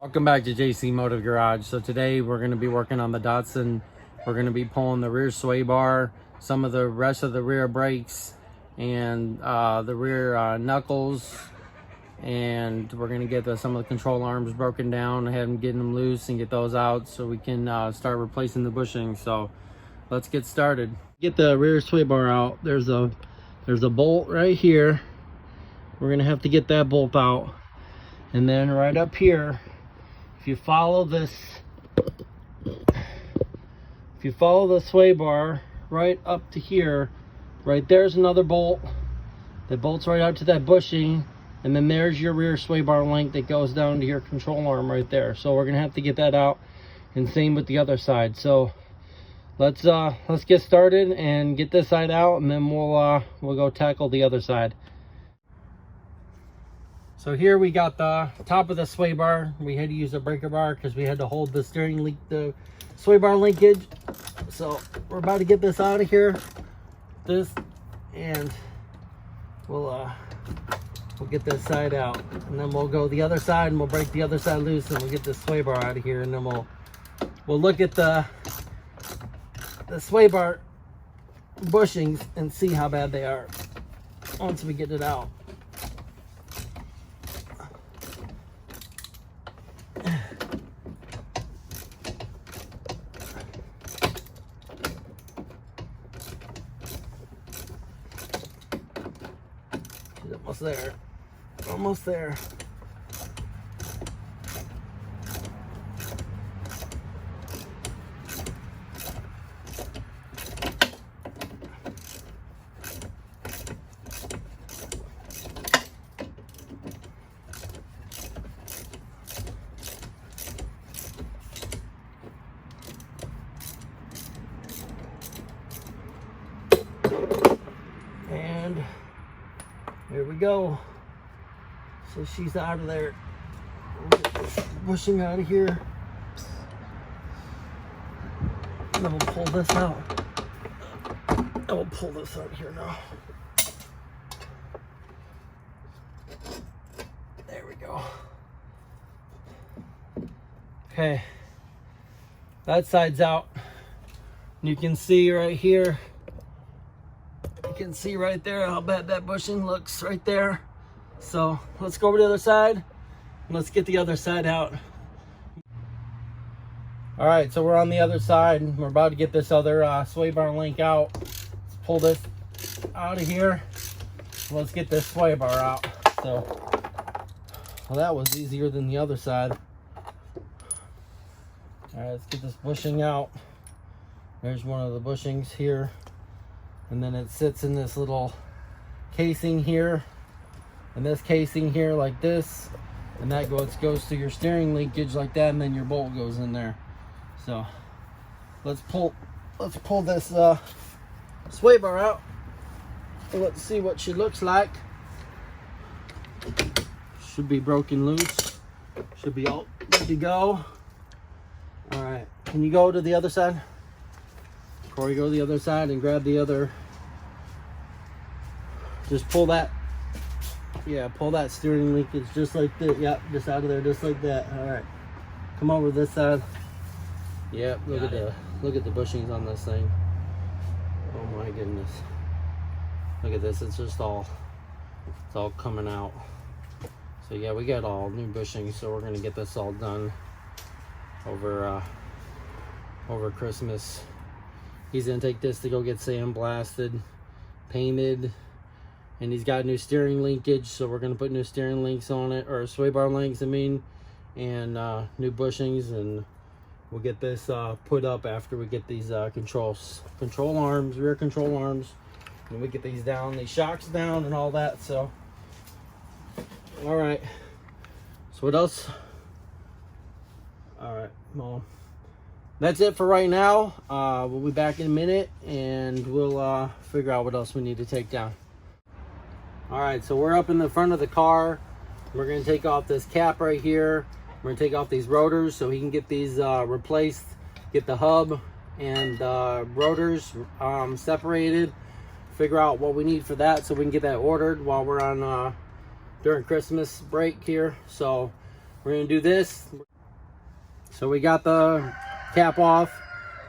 Welcome back to JC Motive Garage. So today we're going to be working on the Datsun. We're going to be pulling the rear sway bar, some of the rest of the rear brakes, and the rear knuckles. And we're going to get some of the control arms broken down, ahead and getting them loose and get those out so we can start replacing the bushing. So let's get started. Get the rear sway bar out. There's a bolt right here. We're going to have to get that bolt out. And then right up here, if you follow the sway bar right up to here, right there's another bolt that bolts right out to that bushing, and then there's your rear sway bar link that goes down to your control arm right there. So we're gonna have to get that out, and same with the other side. So let's get started and get this side out, and then we'll go tackle the other side. So here we got the top of the sway bar. We had to use a breaker bar because we had to hold the the sway bar linkage. So we're about to get this out of here. And we'll get this side out, and then we'll go the other side and we'll break the other side loose, and we'll get this sway bar out of here, and then we'll look at the sway bar bushings and see how bad they are once we get it out. Almost there. Almost there. And here we go. So she's out of there. We'll get this bushing out of here. And then we'll pull this out. And we'll pull this out here now. There we go. Okay. That side's out. You can see right here. You can see right there how bad that bushing looks right there. So let's go over to the other side and let's get the other side out. All right, so we're on the other side and we're about to get this other sway bar link out. Let's pull this out of here. Let's get this sway bar out. So, well, that was easier than the other side. All right, let's get this bushing out. There's one of the bushings here. And then it sits in this little casing here, and this casing here like this, and that goes to your steering linkage like that, and then your bolt goes in there. So let's pull this sway bar out. Let's see what she looks like. Should be broken loose. Should be all good to go. All right, can you go to the other side? Before you go to the other side and grab the other, just pull that, pull that steering linkage just like this. Yep, just out of there, just like that. All right, come over this side. Yep, look at the bushings on this thing. Oh my goodness, look at this. It's all coming out. So yeah, we got all new bushings, so we're gonna get this all done over Christmas. He's gonna take this to go get sandblasted, painted, and he's got new steering linkage, so we're gonna put new steering links on it, or sway bar links, and new bushings, and we'll get this put up after we get these control arms, rear control arms, and we get these shocks down and all that. So, all right. So what else? All right, well, that's it for right now. We'll be back in a minute, and we'll figure out what else we need to take down. All right, so we're up in the front of the car. We're gonna take off this cap right here. We're gonna take off these rotors so he can get these replaced, get the hub and rotors separated, figure out what we need for that so we can get that ordered while we're on during Christmas break here. So we're gonna do this. So we got the cap off.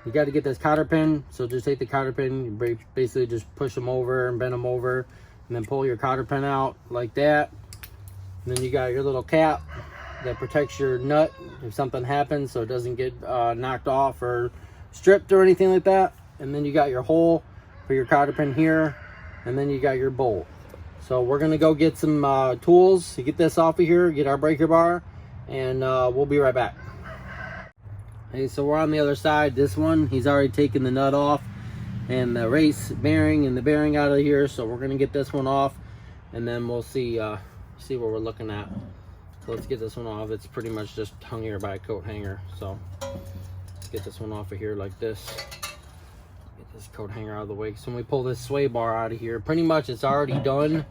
You got to get this cotter pin. So just take the cotter pin, you basically just push them over and bend them over, and then pull your cotter pin out like that. And then you got your little cap that protects your nut if something happens, so it doesn't get knocked off or stripped or anything like that. And then you got your hole for your cotter pin here, and then you got your bolt. So we're gonna go get some tools to get this off of here, get our breaker bar, and we'll be right back. Okay, so we're on the other side. This one, he's already taken the nut off and the race bearing and the bearing out of here. So we're gonna get this one off, and then we'll see what we're looking at. So let's get this one off. It's pretty much just hung here by a coat hanger. So let's get this one off of here like this. Get this coat hanger out of the way. So when we pull this sway bar out of here, pretty much it's already done.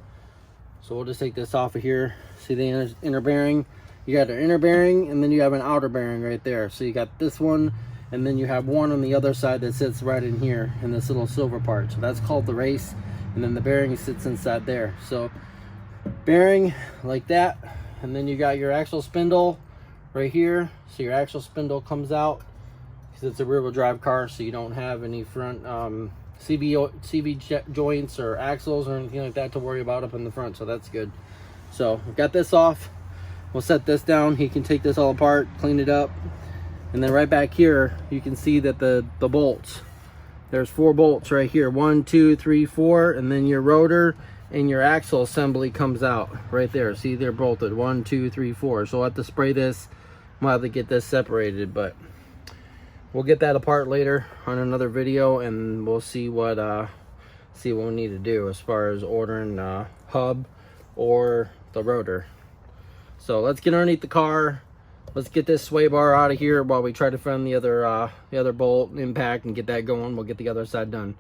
So we'll just take this off of here. See the inner bearing? You got an inner bearing, and then you have an outer bearing right there. So you got this one, and then you have one on the other side that sits right in here in this little silver part. So that's called the race, and then the bearing sits inside there. So bearing like that, and then you got your axle spindle right here. So your axle spindle comes out because it's a rear-wheel drive car, so you don't have any front CV joints or axles or anything like that to worry about up in the front. So that's good. So we've got this off. We'll set this down. He can take this all apart, clean it up, and then right back here you can see that the bolts, there's 4 bolts right here, 1 2 3 4, and then your rotor and your axle assembly comes out right there. See, they're bolted 1 2 3 4. So we'll have to spray this. We'll have to get this separated, but we'll get that apart later on another video, and we'll see what we need to do as far as ordering hub or the rotor. So let's get underneath the car. Let's get this sway bar out of here while we try to find the other bolt impact and get that going. We'll get the other side done.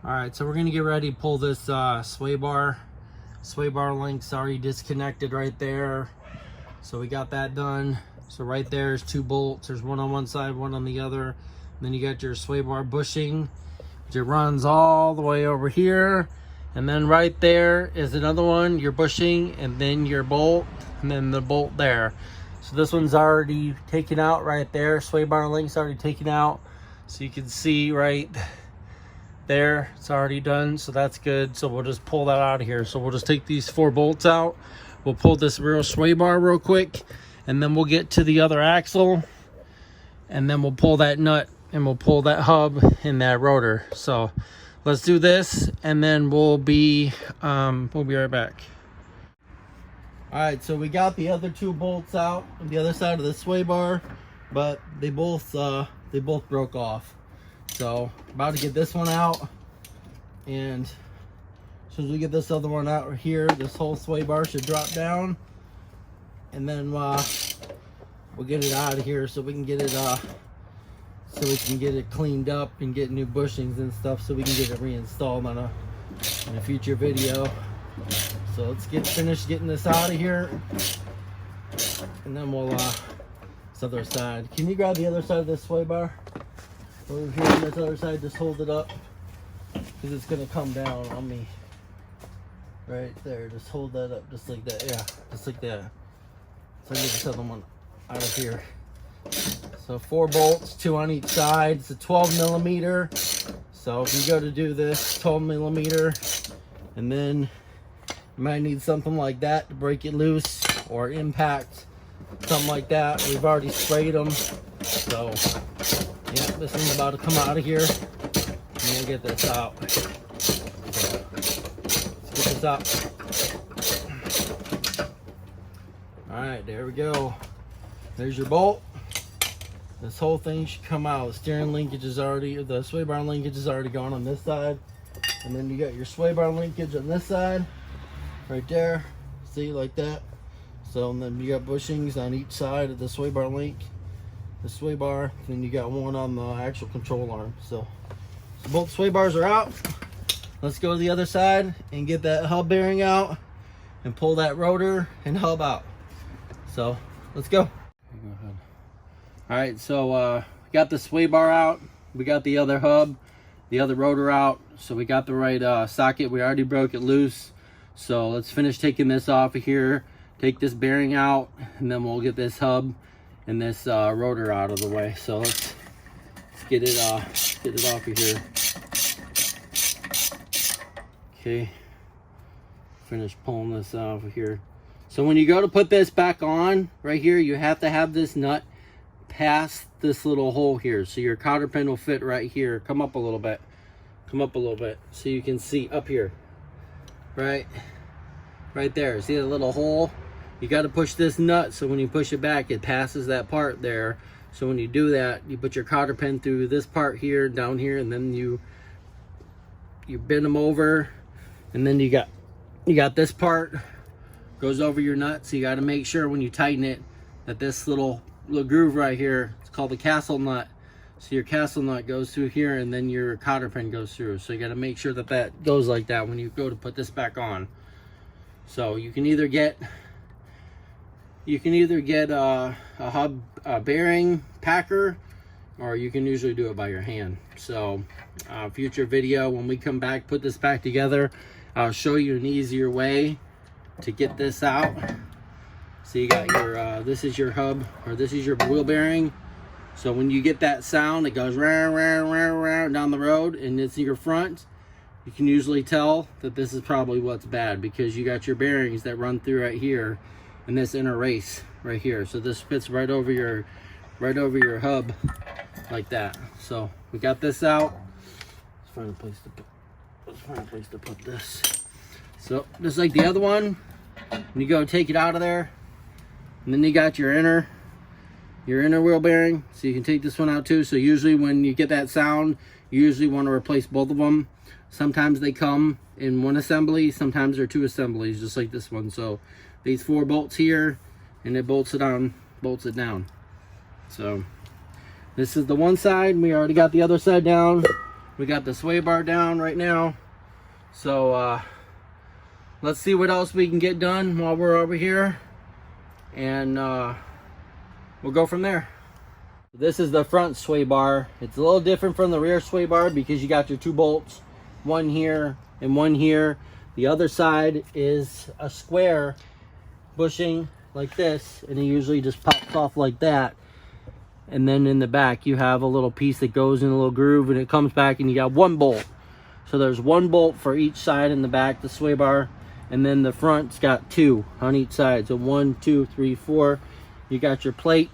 All right, so we're gonna get ready to pull this sway bar. Sway bar link's already disconnected right there. So we got that done. So right there's 2 bolts. There's one on one side, one on the other. And then you got your sway bar bushing, which it runs all the way over here. And then right there is another one, your bushing, and then your bolt, and then the bolt there. So this one's already taken out right there. Sway bar link's already taken out. So you can see right there, it's already done. So that's good. So we'll just pull that out of here. So we'll just take these 4 bolts out. We'll pull this real sway bar real quick, and then we'll get to the other axle, and then we'll pull that nut, and we'll pull that hub and that rotor. So let's do this, and then we'll be right back. All right, so we got the other 2 bolts out on the other side of the sway bar, but they both broke off. So about to get this one out, and as soon as we get this other one out here, this whole sway bar should drop down, and then we'll get it out of here so we can get it cleaned up and get new bushings and stuff, so we can get it reinstalled in a future video. So let's finish getting this out of here, and then we'll this other side. Can you grab the other side of this sway bar over here on this other side? Just hold it up because it's gonna come down on me right there. Just hold that up just like that. Yeah, just like that. So I get this other one out of here. So 4 bolts, 2 on each side. It's a 12 millimeter. So if you go to do this, 12 millimeter, and then you might need something like that to break it loose or impact, something like that. We've already sprayed them. So yeah, this one's about to come out of here, and we'll get this out. So let's get this out. All right, there we go. There's your bolt. This whole thing should come out. The steering linkage is already, the sway bar linkage is already gone on this side. And then you got your sway bar linkage on this side, right there. See, like that. So, and then you got bushings on each side of the sway bar link, the sway bar. Then you got one on the actual control arm. So both sway bars are out. Let's go to the other side and get that hub bearing out and pull that rotor and hub out. So let's go. Go ahead. All right, so we got the sway bar out, we got the other hub, the other rotor out, so we got the right socket. We already broke it loose. So let's finish taking this off of here, take this bearing out, and then we'll get this hub and this rotor out of the way. So let's get it off of here. Okay, finish pulling this off of here. So when you go to put this back on right here, you have to have this nut past this little hole here, so your cotter pin will fit right here. Come up a little bit, so you can see up here, right there. See the little hole? You got to push this nut, so when you push it back, it passes that part there. So when you do that, you put your cotter pin through this part here, down here, and then you bend them over, and then you got this part goes over your nut. So you got to make sure when you tighten it that this little groove right here, it's called the castle nut. So your castle nut goes through here, and then your cotter pin goes through. So you got to make sure that that goes like that when you go to put this back on. So you can either get a hub bearing packer, or you can usually do it by your hand. So future video, when we come back, put this back together, I'll show you an easier way to get this out. So you got your this is your hub, or this is your wheel bearing. So when you get that sound, it goes round, round, round, round down the road, and it's in your front. You can usually tell that this is probably what's bad, because you got your bearings that run through right here and this inner race right here. So this fits right over your hub like that. So we got this out. Let's find a place to put this. So just like the other one, when you go take it out of there, and then you got your inner wheel bearing. So you can take this one out too. So usually when you get that sound, you usually want to replace both of them. Sometimes they come in one assembly, sometimes they're two assemblies, just like this one. So these 4 bolts here, and it bolts it down. So this is the one side. We already got the other side down. We got the sway bar down right now. So let's see what else we can get done while we're over here, and we'll go from there. This is the front sway bar. It's a little different from the rear sway bar because you got your 2 bolts, one here and one here. The other side is a square bushing like this, and it usually just pops off like that. And then in the back you have a little piece that goes in a little groove, and it comes back, and you got 1 bolt. So there's 1 bolt for each side in the back, the sway bar, and then the front's got 2 on each side. So 1, 2, 3, 4. You got your plate.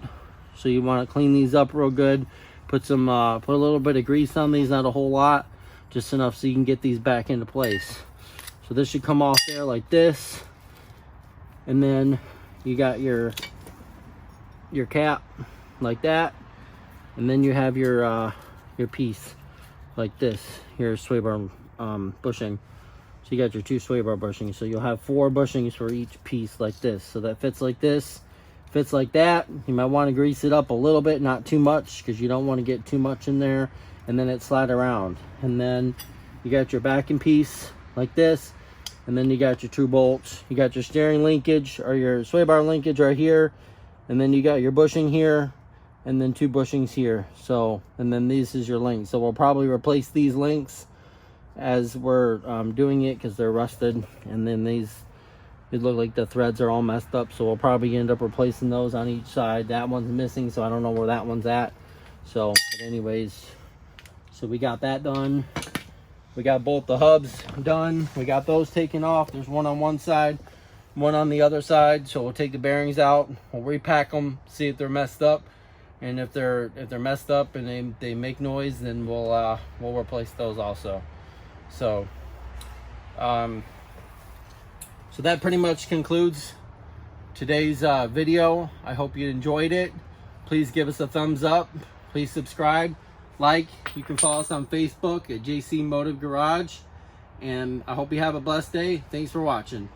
So you want to clean these up real good. Put a little bit of grease on these, not a whole lot, just enough so you can get these back into place. So this should come off there like this, and then you got your cap like that, and then you have your piece like this, your sway bar bushing. So you got your 2 sway bar bushings. So you'll have 4 bushings for each piece like this. So that fits like this. Fits like that. You might want to grease it up a little bit, not too much, because you don't want to get too much in there, and then it slide around. And then you got your backing piece like this, and then you got your 2 bolts. You got your steering linkage, or your sway bar linkage right here, and then you got your bushing here, and then 2 bushings here. So, and then this is your link. So we'll probably replace these links as we're doing it, because they're rusted, and then these, it look like the threads are all messed up, so we'll probably end up replacing those on each side. That one's missing, so I don't know where that one's at. So, but anyways, so we got that done. We got both the hubs done. We got those taken off. There's one on one side, one on the other side. So we'll take the bearings out, we'll repack them, see if they're messed up, and if they're messed up and they make noise, then we'll replace those also. So so that pretty much concludes today's video. I hope you enjoyed it. Please give us a thumbs up. Please subscribe, like. You can follow us on Facebook at JC Motive Garage. And I hope you have a blessed day. Thanks for watching.